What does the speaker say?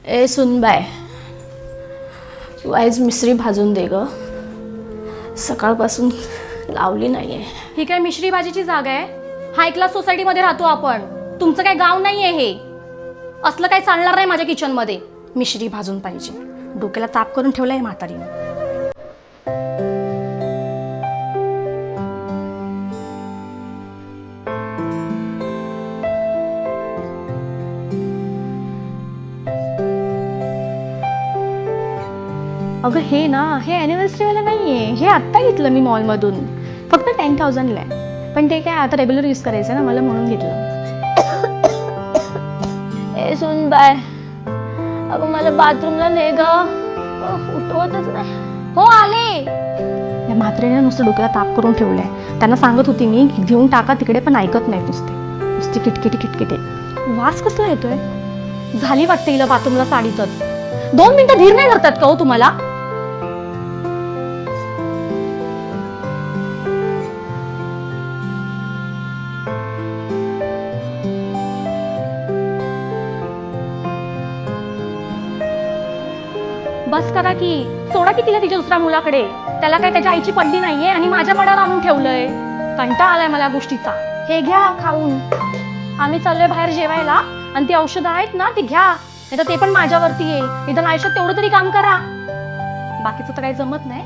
ए सुनबाय, तू eyes मिश्री भाजून दे ग. सकाळपासून लावली नाहीये. ही काय मिश्री भाजीची जागा आहे? हाय क्लास सोसायटीमध्ये राहतो आपण. तुमचं काय गाव नाहीये हे. असलं काय चालणार नाही माझ्या किचनमध्ये. मिश्री भाजून पाहिजे. डोक्याला ताप करून ठेवलाय म्हातारीने. अगं हे ना, हे ॲनिव्हर्सरीवाला नाही आहे. हे आत्ता घेतलं मी मॉलमधून. फक्त 10,000ला आहे. पण ते काय आता रेग्युलर यूज करायचं ना मला, म्हणून घेतलं. ए सुनबाय, अगं मला बाथरूमला ने ग. उठवतच नाही. हो आले. या म्हात्रेने नुसतं डोक्याला ताप करून ठेवलंय. त्यांना सांगत होती मी घेऊन टाका तिकडे, पण ऐकत नाही. नुसती किटकिटी किटकिटे. वास कसला येतोय? झाली वाटते हिला बाथरूमला साडीतच. 2 मिनिटं धीर नाही धरतात का हो तुम्हाला? बस करा की. सोडा की तिला तिच्या दुसऱ्या मुलाकडे. त्याला काय त्याच्या आईची पडली नाहीये आणि माझ्या मनावर आणून ठेवलंय. कंटाळा आलाय मला गोष्टीचा. हे घ्या खाऊन. आम्ही चाललोय बाहेर जेवायला आणि ती औषधं आहेत ना ती घ्या. नाही तर ते पण माझ्यावरती आहे. इथं आयुष्यात तेवढं तरी काम करा. बाकीचं तर काही जमत नाही.